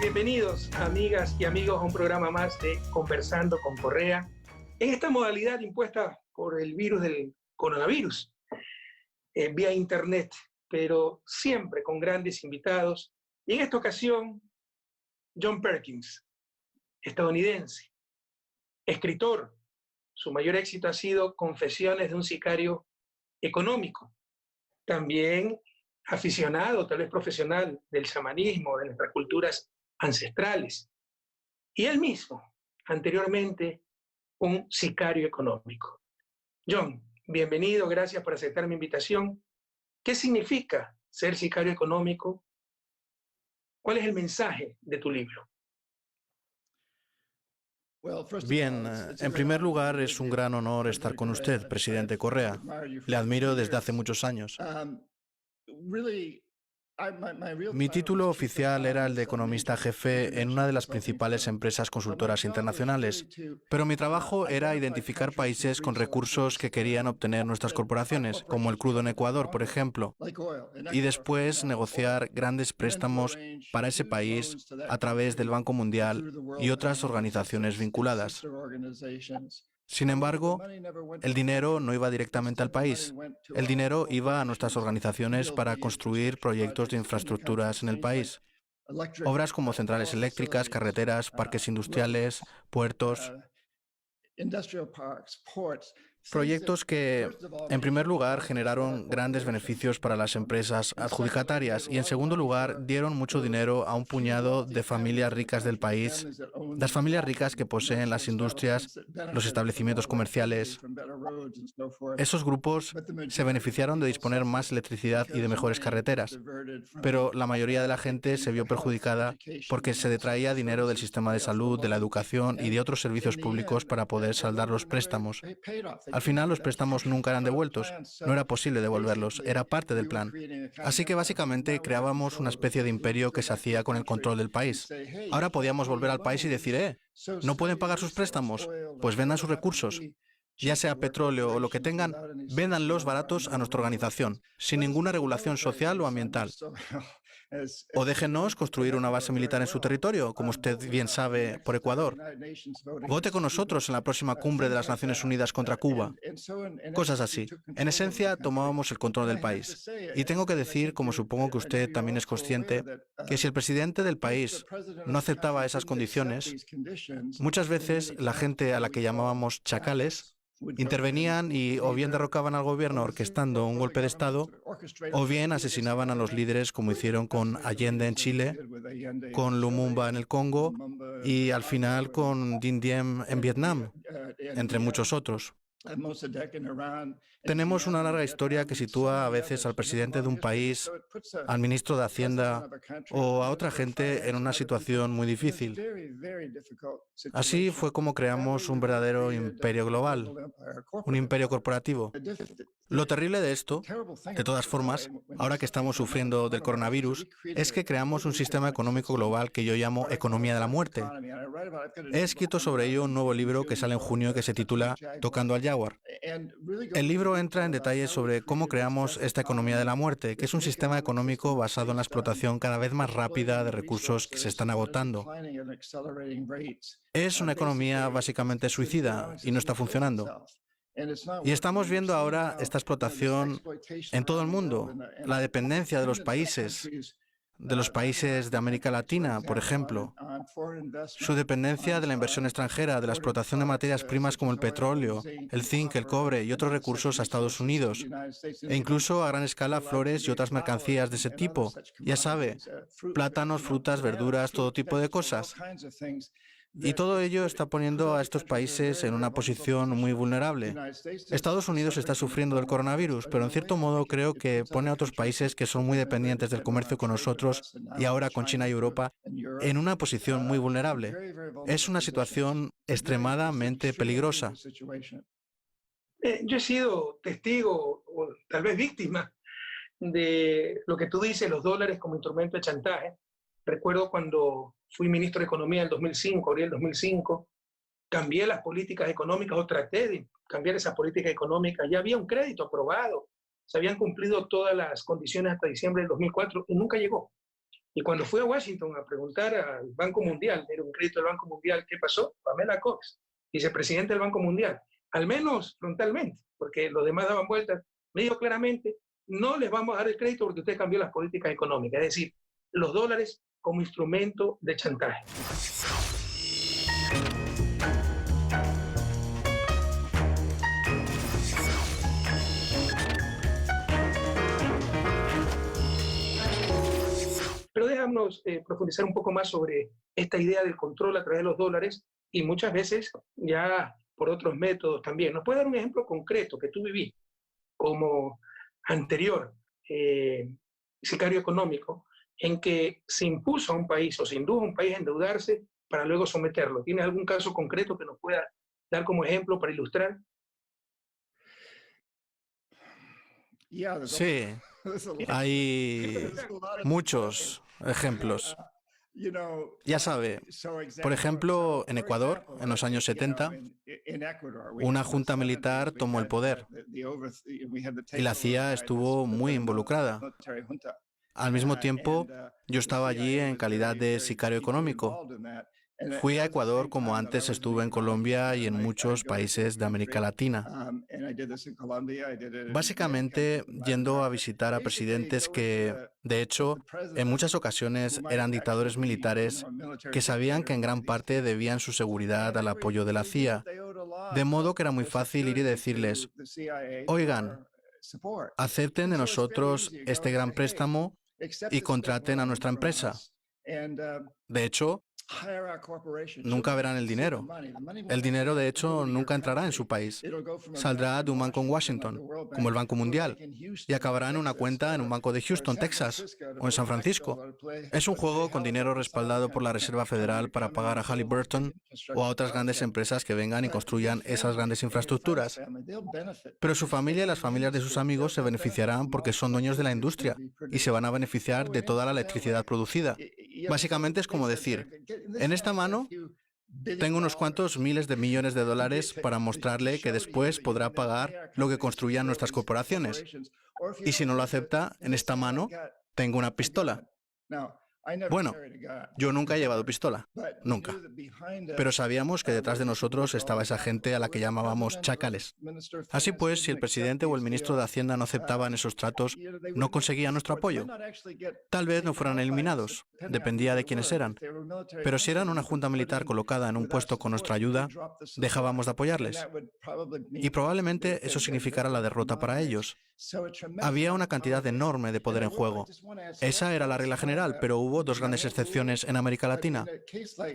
Bienvenidos, amigas y amigos, a un programa más de Conversando con Correa, en esta modalidad impuesta por el virus del coronavirus, vía internet, pero siempre con grandes invitados. Y en esta ocasión, John Perkins, estadounidense, escritor. Su mayor éxito ha sido Confesiones de un sicario económico. También aficionado, tal vez profesional, del chamanismo, de nuestras culturas ancestrales. Y él mismo, anteriormente, un sicario económico. John, bienvenido, gracias por aceptar mi invitación. ¿Qué significa ser sicario económico? ¿Cuál es el mensaje de tu libro? Bien, en primer lugar, es un gran honor estar con usted, presidente Correa. Le admiro desde hace muchos años. Mi título oficial era el de economista jefe en una de las principales empresas consultoras internacionales, pero mi trabajo era identificar países con recursos que querían obtener nuestras corporaciones, como el crudo en Ecuador, por ejemplo, y después negociar grandes préstamos para ese país a través del Banco Mundial y otras organizaciones vinculadas. Sin embargo, el dinero no iba directamente al país. El dinero iba a nuestras organizaciones para construir proyectos de infraestructuras en el país. Obras como centrales eléctricas, carreteras, parques industriales, puertos. Proyectos que, en primer lugar, generaron grandes beneficios para las empresas adjudicatarias y, en segundo lugar, dieron mucho dinero a un puñado de familias ricas del país, las familias ricas que poseen las industrias, los establecimientos comerciales. Esos grupos se beneficiaron de disponer más electricidad y de mejores carreteras, pero la mayoría de la gente se vio perjudicada porque se detraía dinero del sistema de salud, de la educación y de otros servicios públicos para poder saldar los préstamos. Al final, los préstamos nunca eran devueltos. No era posible devolverlos, era parte del plan. Así que básicamente creábamos una especie de imperio que se hacía con el control del país. Ahora podíamos volver al país y decir, ¿no pueden pagar sus préstamos? Pues vendan sus recursos. Ya sea petróleo o lo que tengan, véndanlos baratos a nuestra organización, sin ninguna regulación social o ambiental. O déjenos construir una base militar en su territorio, como usted bien sabe, por Ecuador. Vote con nosotros en la próxima cumbre de las Naciones Unidas contra Cuba. Cosas así. En esencia, tomábamos el control del país. Y tengo que decir, como supongo que usted también es consciente, que si el presidente del país no aceptaba esas condiciones, muchas veces la gente a la que llamábamos chacales intervenían y o bien derrocaban al gobierno orquestando un golpe de Estado, o bien asesinaban a los líderes como hicieron con Allende en Chile, con Lumumba en el Congo y al final con Dinh Diem en Vietnam, entre muchos otros. Tenemos una larga historia que sitúa a veces al presidente de un país, al ministro de Hacienda o a otra gente en una situación muy difícil. Así fue como creamos un verdadero imperio global, un imperio corporativo. Lo terrible de esto, de todas formas, ahora que estamos sufriendo del coronavirus, es que creamos un sistema económico global que yo llamo economía de la muerte. He escrito sobre ello un nuevo libro que sale en junio que se titula Tocando al Jaguar. El libro entra en detalles sobre cómo creamos esta economía de la muerte, que es un sistema económico basado en la explotación cada vez más rápida de recursos que se están agotando. Es una economía básicamente suicida y no está funcionando. Y estamos viendo ahora esta explotación en todo el mundo, la dependencia de los países de América Latina, por ejemplo, su dependencia de la inversión extranjera, de la explotación de materias primas como el petróleo, el zinc, el cobre y otros recursos a Estados Unidos, e incluso a gran escala flores y otras mercancías de ese tipo, ya sabe, plátanos, frutas, verduras, todo tipo de cosas. Y todo ello está poniendo a estos países en una posición muy vulnerable. Estados Unidos está sufriendo del coronavirus, pero en cierto modo creo que pone a otros países que son muy dependientes del comercio con nosotros y ahora con China y Europa en una posición muy vulnerable. Es una situación extremadamente peligrosa. Yo he sido testigo, o tal vez víctima, de lo que tú dices, los dólares como instrumento de chantaje. Recuerdo cuando fui ministro de Economía en el 2005, abril del 2005, cambié las políticas económicas o traté de cambiar esas políticas económicas. Ya había un crédito aprobado, se habían cumplido todas las condiciones hasta diciembre del 2004 y nunca llegó. Y cuando fui a Washington a preguntar al Banco Mundial, era un crédito del Banco Mundial, ¿qué pasó? Pamela Cox, vicepresidente del Banco Mundial, al menos frontalmente, porque los demás daban vueltas, me dijo claramente, no les vamos a dar el crédito porque usted cambió las políticas económicas, es decir, los dólares como instrumento de chantaje. Pero déjanos profundizar un poco más sobre esta idea del control a través de los dólares y muchas veces ya por otros métodos también. ¿Nos puede dar un ejemplo concreto que tú vivís como anterior sicario económico en que se impuso a un país o se indujo a un país a endeudarse para luego someterlo? ¿Tienes algún caso concreto que nos pueda dar como ejemplo para ilustrar? Sí, hay muchos ejemplos. Ya sabe, por ejemplo, en Ecuador, en los años 70, una junta militar tomó el poder y la CIA estuvo muy involucrada. Al mismo tiempo, yo estaba allí en calidad de sicario económico. Fui a Ecuador como antes estuve en Colombia y en muchos países de América Latina. Básicamente yendo a visitar a presidentes que, de hecho, en muchas ocasiones eran dictadores militares que sabían que en gran parte debían su seguridad al apoyo de la CIA, de modo que era muy fácil ir y decirles, oigan, acepten de nosotros este gran préstamo y contraten a nuestra empresa. De hecho, nunca verán el dinero. El dinero, de hecho, nunca entrará en su país. Saldrá de un banco en Washington, como el Banco Mundial, y acabará en una cuenta en un banco de Houston, Texas, o en San Francisco. Es un juego con dinero respaldado por la Reserva Federal para pagar a Halliburton o a otras grandes empresas que vengan y construyan esas grandes infraestructuras. Pero su familia y las familias de sus amigos se beneficiarán porque son dueños de la industria y se van a beneficiar de toda la electricidad producida. Básicamente es como decir, en esta mano tengo unos cuantos miles de millones de dólares para mostrarle que después podrá pagar lo que construyan nuestras corporaciones. Y si no lo acepta, en esta mano tengo una pistola. Bueno, yo nunca he llevado pistola, nunca. Pero sabíamos que detrás de nosotros estaba esa gente a la que llamábamos chacales. Así pues, si el presidente o el ministro de Hacienda no aceptaban esos tratos, no conseguían nuestro apoyo. Tal vez no fueran eliminados, dependía de quiénes eran. Pero si eran una junta militar colocada en un puesto con nuestra ayuda, dejábamos de apoyarles. Y probablemente eso significara la derrota para ellos. Había una cantidad enorme de poder en juego. Esa era la regla general, pero hubo dos grandes excepciones en América Latina.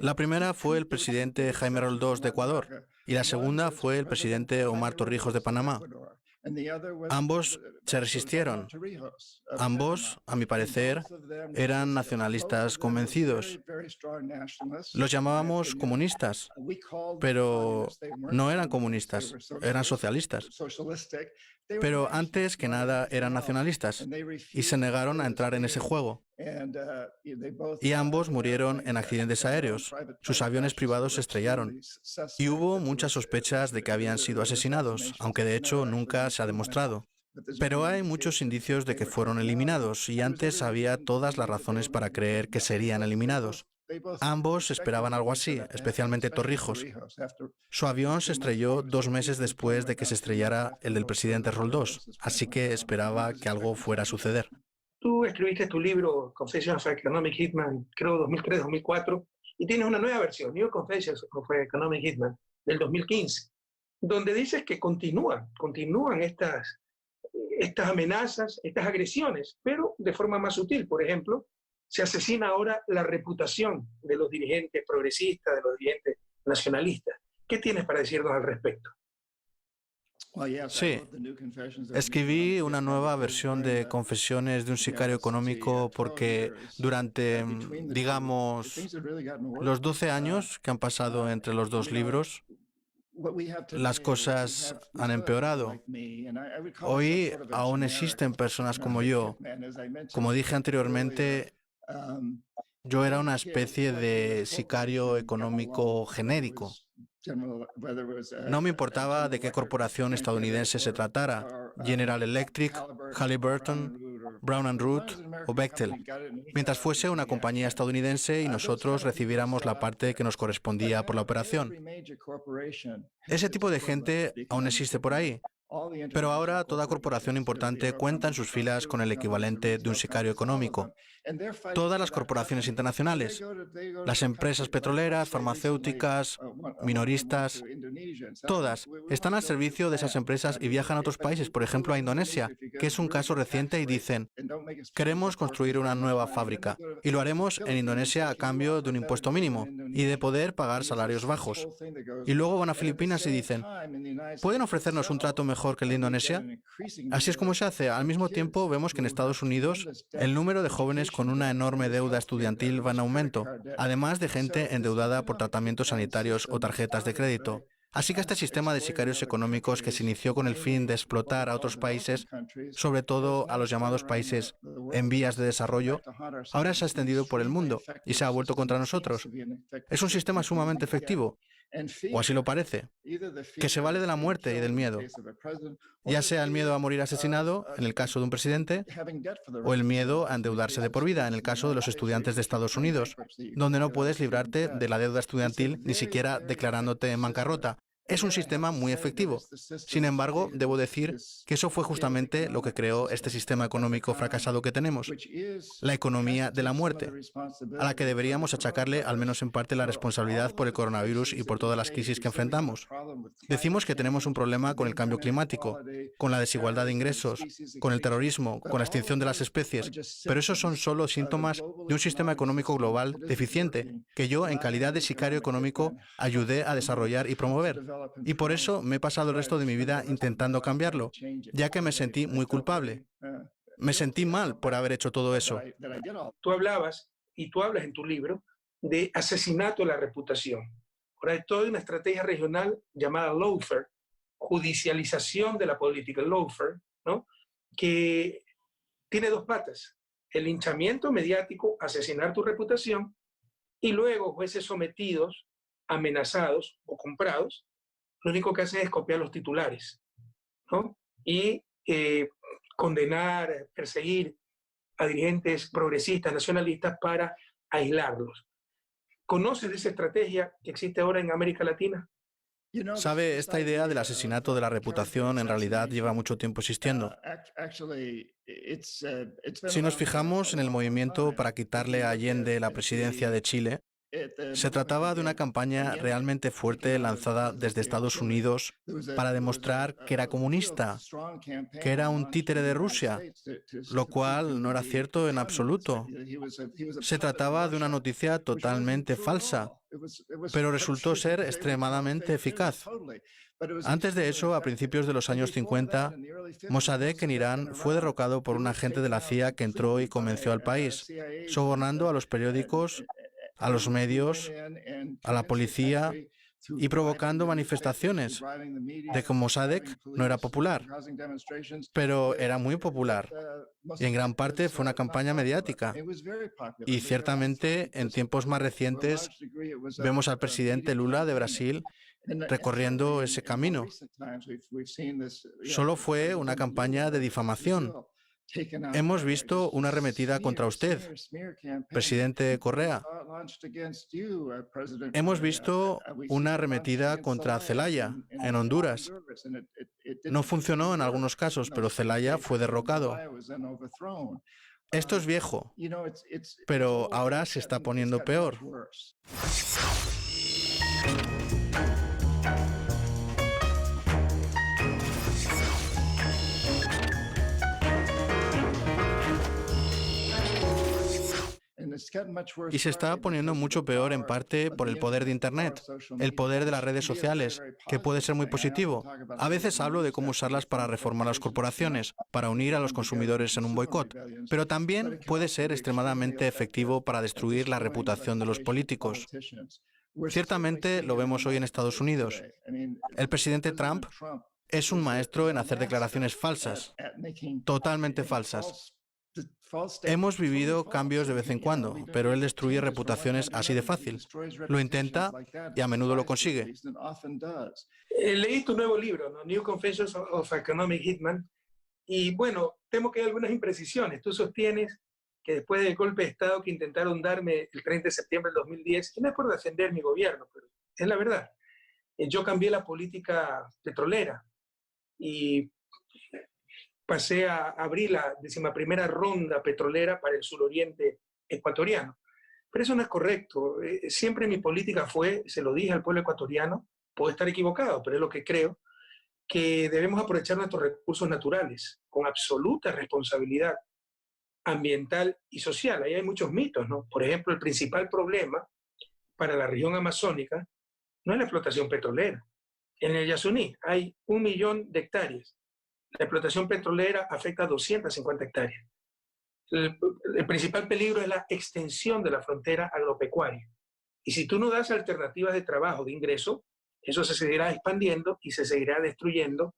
La primera fue el presidente Jaime Roldós de Ecuador y la segunda fue el presidente Omar Torrijos de Panamá. Ambos se resistieron. Ambos, a mi parecer, eran nacionalistas convencidos. Los llamábamos comunistas, pero no eran comunistas, eran socialistas. Pero antes que nada eran nacionalistas y se negaron a entrar en ese juego. Y ambos murieron en accidentes aéreos. Sus aviones privados se estrellaron. Y hubo muchas sospechas de que habían sido asesinados, aunque de hecho nunca se ha demostrado. Pero hay muchos indicios de que fueron eliminados y antes había todas las razones para creer que serían eliminados. Ambos esperaban algo así, especialmente Torrijos. Su avión se estrelló 2 meses después de que se estrellara el del presidente Roldós, así que esperaba que algo fuera a suceder. Tú escribiste tu libro Confessions of an Economic Hitman, creo 2003-2004, y tienes una nueva versión, New Confessions of an Economic Hitman, del 2015, donde dices que continúan estas amenazas, estas agresiones, pero de forma más sutil. Por ejemplo, se asesina ahora la reputación de los dirigentes progresistas, de los dirigentes nacionalistas. ¿Qué tienes para decirnos al respecto? Sí, escribí una nueva versión de Confesiones de un sicario económico porque durante, digamos, los 12 años que han pasado entre los dos libros, las cosas han empeorado. Hoy aún existen personas como yo. Como dije anteriormente, yo era una especie de sicario económico genérico. No me importaba de qué corporación estadounidense se tratara, General Electric, Halliburton, Brown Root o Bechtel, mientras fuese una compañía estadounidense y nosotros recibiéramos la parte que nos correspondía por la operación. Ese tipo de gente aún existe por ahí. Pero ahora toda corporación importante cuenta en sus filas con el equivalente de un sicario económico. Todas las corporaciones internacionales, las empresas petroleras, farmacéuticas, minoristas, todas están al servicio de esas empresas y viajan a otros países, por ejemplo a Indonesia, que es un caso reciente, y dicen: queremos construir una nueva fábrica y lo haremos en Indonesia a cambio de un impuesto mínimo y de poder pagar salarios bajos. Y luego van a Filipinas y dicen: ¿pueden ofrecernos un trato mejor que el de Indonesia? Así es como se hace. Al mismo tiempo, vemos que en Estados Unidos el número de jóvenes con una enorme deuda estudiantil va en aumento, además de gente endeudada por tratamientos sanitarios o tarjetas de crédito. Así que este sistema de sicarios económicos, que se inició con el fin de explotar a otros países, sobre todo a los llamados países en vías de desarrollo, ahora se ha extendido por el mundo y se ha vuelto contra nosotros. Es un sistema sumamente efectivo, o así lo parece, que se vale de la muerte y del miedo, ya sea el miedo a morir asesinado, en el caso de un presidente, o el miedo a endeudarse de por vida, en el caso de los estudiantes de Estados Unidos, donde no puedes librarte de la deuda estudiantil ni siquiera declarándote en bancarrota. Es un sistema muy efectivo. Sin embargo, debo decir que eso fue justamente lo que creó este sistema económico fracasado que tenemos, la economía de la muerte, a la que deberíamos achacarle al menos en parte la responsabilidad por el coronavirus y por todas las crisis que enfrentamos. Decimos que tenemos un problema con el cambio climático, con la desigualdad de ingresos, con el terrorismo, con la extinción de las especies, pero esos son solo síntomas de un sistema económico global deficiente que yo, en calidad de sicario económico, ayudé a desarrollar y promover. Y por eso me he pasado el resto de mi vida intentando cambiarlo, ya que me sentí muy culpable. Me sentí mal por haber hecho todo eso. Tú hablabas, y tú hablas en tu libro, de asesinato de la reputación. Ahora hay toda una estrategia regional llamada lawfare, judicialización de la política, lawfare, ¿no? Que tiene dos patas: el linchamiento mediático, asesinar tu reputación, y luego jueces sometidos, amenazados o comprados, lo único que hacen es copiar los titulares, ¿no? Y condenar, perseguir a dirigentes progresistas, nacionalistas, para aislarlos. ¿Conoces de esa estrategia que existe ahora en América Latina? Sabe, esta idea del asesinato de la reputación en realidad lleva mucho tiempo existiendo. Si nos fijamos en el movimiento para quitarle a Allende la presidencia de Chile, se trataba de una campaña realmente fuerte lanzada desde Estados Unidos para demostrar que era comunista, que era un títere de Rusia, lo cual no era cierto en absoluto. Se trataba de una noticia totalmente falsa, pero resultó ser extremadamente eficaz. Antes de eso, a principios de los años 50, Mossadegh en Irán fue derrocado por un agente de la CIA que entró y convenció al país, sobornando a los periódicos, a los medios, a la policía y provocando manifestaciones de que Mossadegh no era popular, pero era muy popular. Y en gran parte fue una campaña mediática. Y ciertamente en tiempos más recientes vemos al presidente Lula de Brasil recorriendo ese camino. Solo fue una campaña de difamación. Hemos visto una arremetida contra usted, presidente Correa. Hemos visto una arremetida contra Zelaya, en Honduras. No funcionó en algunos casos, pero Zelaya fue derrocado. Esto es viejo, pero ahora se está poniendo peor. Y se está poniendo mucho peor en parte por el poder de Internet, el poder de las redes sociales, que puede ser muy positivo. A veces hablo de cómo usarlas para reformar las corporaciones, para unir a los consumidores en un boicot, pero también puede ser extremadamente efectivo para destruir la reputación de los políticos. Ciertamente lo vemos hoy en Estados Unidos. El presidente Trump es un maestro en hacer declaraciones falsas, totalmente falsas. Hemos vivido cambios de vez en cuando, pero él destruye reputaciones así de fácil. Lo intenta y a menudo lo consigue. Leí tu nuevo libro, ¿no? New Confessions of Economic Hitman, Y bueno, temo que hay algunas imprecisiones. Tú sostienes que después del golpe de Estado que intentaron darme el 30 de septiembre del 2010, y no es por defender mi gobierno, pero es la verdad, yo cambié la política petrolera y pasé a abrir la 11ª ronda petrolera para el suroriente ecuatoriano. Pero eso no es correcto. Siempre mi política fue, se lo dije al pueblo ecuatoriano, puedo estar equivocado, pero es lo que creo, que debemos aprovechar nuestros recursos naturales con absoluta responsabilidad ambiental y social. Ahí hay muchos mitos, ¿no? Por ejemplo, el principal problema para la región amazónica no es la explotación petrolera. En el Yasuní hay 1 millón de hectáreas. La explotación petrolera afecta a 250 hectáreas. El principal peligro es la extensión de la frontera agropecuaria. Y si tú no das alternativas de trabajo, de ingreso, eso se seguirá expandiendo y se seguirá destruyendo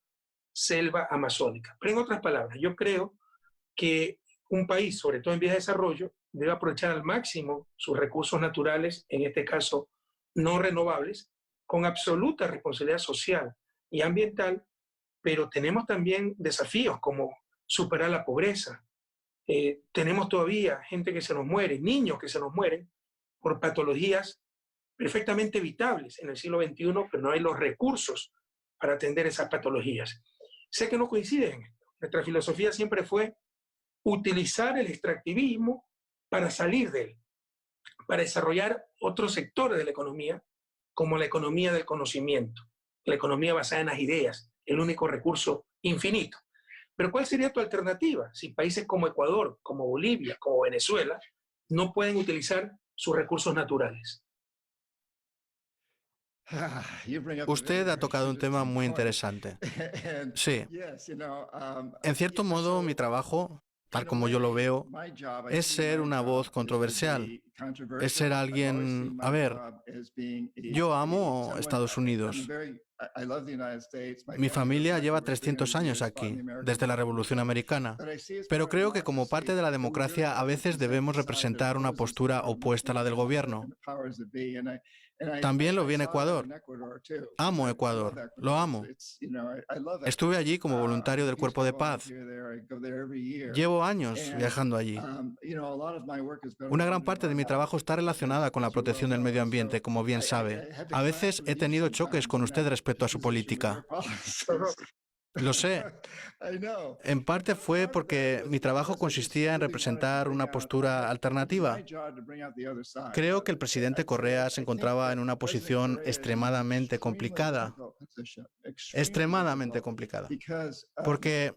selva amazónica. Pero en otras palabras, yo creo que un país, sobre todo en vías de desarrollo, debe aprovechar al máximo sus recursos naturales, en este caso no renovables, con absoluta responsabilidad social y ambiental, pero tenemos también desafíos como superar la pobreza. Tenemos todavía gente que se nos muere, niños que se nos mueren por patologías perfectamente evitables en el siglo XXI, pero no hay los recursos para atender esas patologías. Sé que no coinciden en esto. Nuestra filosofía siempre fue utilizar el extractivismo para salir de él, para desarrollar otros sectores de la economía, como la economía del conocimiento, la economía basada en las ideas, el único recurso infinito. Pero ¿cuál sería tu alternativa si países como Ecuador, como Bolivia, como Venezuela, no pueden utilizar sus recursos naturales? Usted ha tocado un tema muy interesante. Sí, en cierto modo, mi trabajo, tal como yo lo veo, es ser una voz controversial. Es ser alguien... A ver, yo amo Estados Unidos. Mi familia lleva 300 años aquí, desde la Revolución Americana. Pero creo que como parte de la democracia a veces debemos representar una postura opuesta a la del gobierno. También lo vi en Ecuador. Amo Ecuador, lo amo. Estuve allí como voluntario del Cuerpo de Paz. Llevo años viajando allí. Una gran parte de mi trabajo está relacionada con la protección del medio ambiente, como bien sabe. A veces he tenido choques con usted respecto a su política. Lo sé. En parte fue porque mi trabajo consistía en representar una postura alternativa. Creo que el presidente Correa se encontraba en una posición extremadamente complicada. Extremadamente complicada. Porque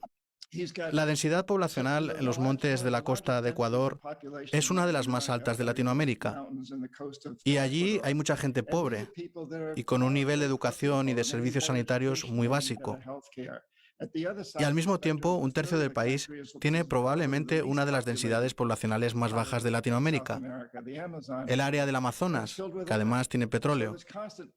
la densidad poblacional en los montes de la costa de Ecuador es una de las más altas de Latinoamérica. Y allí hay mucha gente pobre y con un nivel de educación y de servicios sanitarios muy básico. Y al mismo tiempo, un tercio del país tiene probablemente una de las densidades poblacionales más bajas de Latinoamérica, el área del Amazonas, que además tiene petróleo.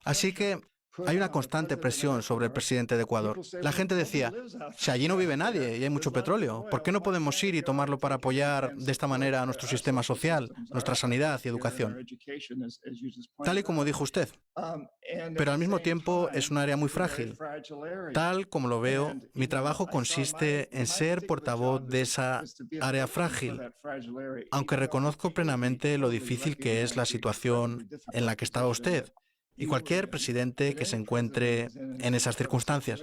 Así que hay una constante presión sobre el presidente de Ecuador. La gente decía, si allí no vive nadie y hay mucho petróleo, ¿por qué no podemos ir y tomarlo para apoyar de esta manera a nuestro sistema social, nuestra sanidad y educación? Tal y como dijo usted. Pero al mismo tiempo es un área muy frágil. Tal como lo veo, mi trabajo consiste en ser portavoz de esa área frágil, aunque reconozco plenamente lo difícil que es la situación en la que estaba usted y cualquier presidente que se encuentre en esas circunstancias.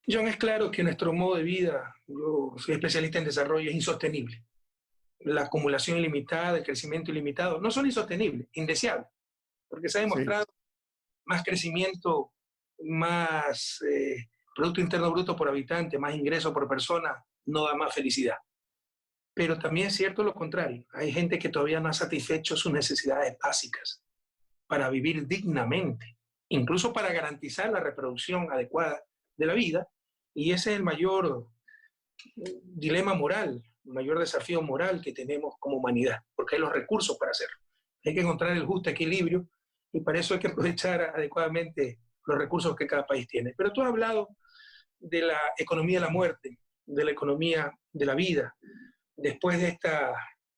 John, es claro que nuestro modo de vida, yo soy especialista en desarrollo, es insostenible. La acumulación ilimitada, el crecimiento ilimitado, no son insostenibles, indeseables, porque se ha demostrado más crecimiento, más Producto Interno Bruto por habitante, más ingreso por persona, no da más felicidad. Pero también es cierto lo contrario. Hay gente que todavía no ha satisfecho sus necesidades básicas para vivir dignamente, incluso para garantizar la reproducción adecuada de la vida, y ese es el mayor dilema moral, el mayor desafío moral que tenemos como humanidad, porque hay los recursos para hacerlo. Hay que encontrar el justo equilibrio y para eso hay que aprovechar adecuadamente los recursos que cada país tiene. Pero tú has hablado de la economía de la muerte, de la economía de la vida, después de esta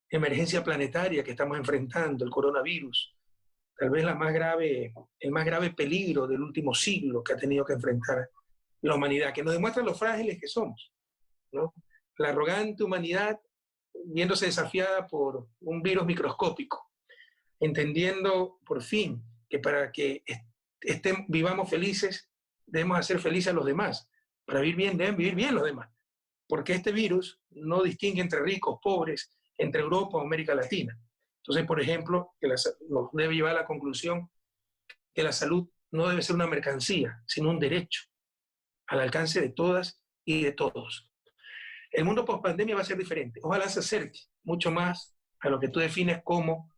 emergencia planetaria que estamos enfrentando, el coronavirus, tal vez el más grave peligro del último siglo que ha tenido que enfrentar la humanidad, que nos demuestra lo frágiles que somos. ¿no? La arrogante humanidad viéndose desafiada por un virus microscópico, entendiendo por fin que para que vivamos felices debemos hacer felices a los demás. Para vivir bien deben vivir bien los demás, porque este virus no distingue entre ricos, pobres, entre Europa o América Latina. Entonces, por ejemplo, nos debe llevar a la conclusión que la salud no debe ser una mercancía, sino un derecho al alcance de todas y de todos. El mundo post-pandemia va a ser diferente. Ojalá se acerque mucho más a lo que tú defines como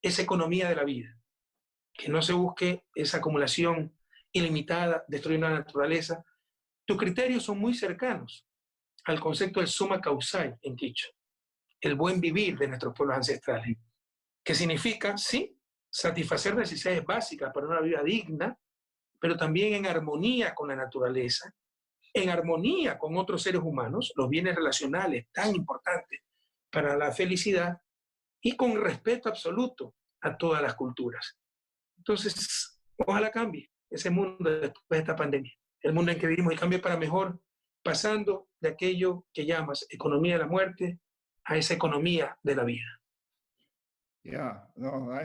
esa economía de la vida, que no se busque esa acumulación ilimitada, destruyendo la naturaleza. Tus criterios son muy cercanos al concepto del summa causale en Quichua, el buen vivir de nuestros pueblos ancestrales, que significa, sí, satisfacer necesidades básicas para una vida digna, pero también en armonía con la naturaleza, en armonía con otros seres humanos, los bienes relacionales tan importantes para la felicidad, y con respeto absoluto a todas las culturas. Entonces, ojalá cambie ese mundo después de esta pandemia, el mundo en que vivimos, y cambie para mejor, pasando de aquello que llamas economía de la muerte a esa economía de la vida.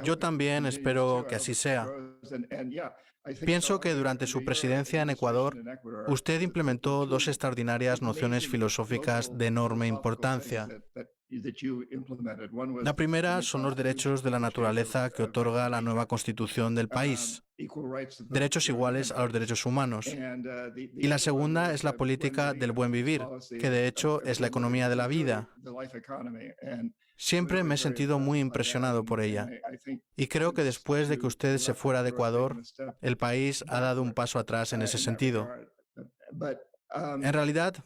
Yo también espero que así sea. Pienso que durante su presidencia en Ecuador, usted implementó dos extraordinarias nociones filosóficas de enorme importancia. La primera son los derechos de la naturaleza que otorga la nueva constitución del país, derechos iguales a los derechos humanos. Y la segunda es la política del buen vivir, que de hecho es la economía de la vida. Siempre me he sentido muy impresionado por ella. Y creo que después de que usted se fuera de Ecuador, el país ha dado un paso atrás en ese sentido. En realidad,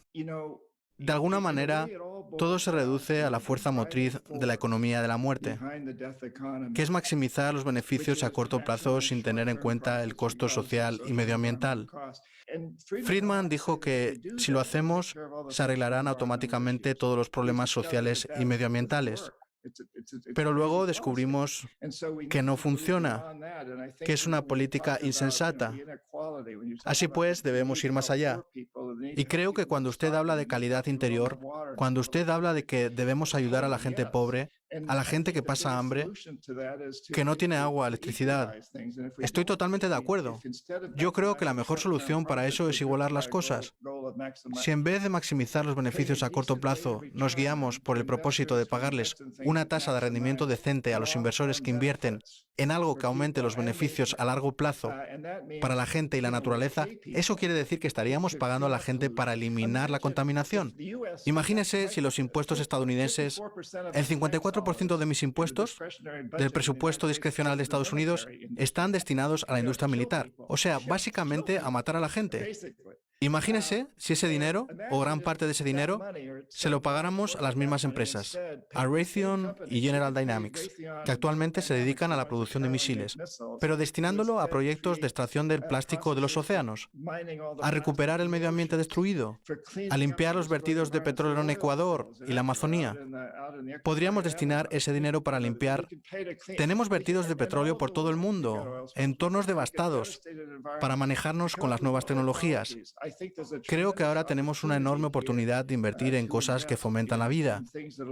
de alguna manera, todo se reduce a la fuerza motriz de la economía de la muerte, que es maximizar los beneficios a corto plazo sin tener en cuenta el costo social y medioambiental. Friedman dijo que si lo hacemos, se arreglarán automáticamente todos los problemas sociales y medioambientales. Pero luego descubrimos que no funciona, que es una política insensata. Así pues, debemos ir más allá. Y creo que cuando usted habla de calidad interior, cuando usted habla de que debemos ayudar a la gente pobre, a la gente que pasa hambre, que no tiene agua, electricidad, estoy totalmente de acuerdo. Yo creo que la mejor solución para eso es igualar las cosas. Si en vez de maximizar los beneficios a corto plazo, nos guiamos por el propósito de pagarles una tasa de rendimiento decente a los inversores que invierten en algo que aumente los beneficios a largo plazo para la gente y la naturaleza, eso quiere decir que estaríamos pagando a la gente para eliminar la contaminación. Imagínese si los impuestos estadounidenses, el 54% de mis impuestos, del presupuesto discrecional de Estados Unidos, están destinados a la industria militar. O sea, básicamente a matar a la gente. Imagínese si ese dinero, o gran parte de ese dinero, se lo pagáramos a las mismas empresas, a Raytheon y General Dynamics, que actualmente se dedican a la producción de misiles, pero destinándolo a proyectos de extracción del plástico de los océanos, a recuperar el medio ambiente destruido, a limpiar los vertidos de petróleo en Ecuador y la Amazonía. Podríamos destinar ese dinero para limpiar. Tenemos vertidos de petróleo por todo el mundo, entornos devastados, para manejarnos con las nuevas tecnologías. Creo que ahora tenemos una enorme oportunidad de invertir en cosas que fomentan la vida.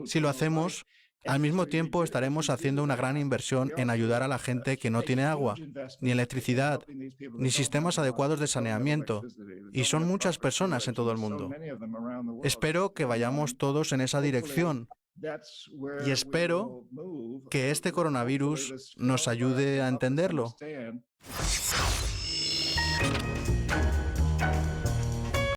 Si lo hacemos, al mismo tiempo estaremos haciendo una gran inversión en ayudar a la gente que no tiene agua, ni electricidad, ni sistemas adecuados de saneamiento. Y son muchas personas en todo el mundo. Espero que vayamos todos en esa dirección. Y espero que este coronavirus nos ayude a entenderlo.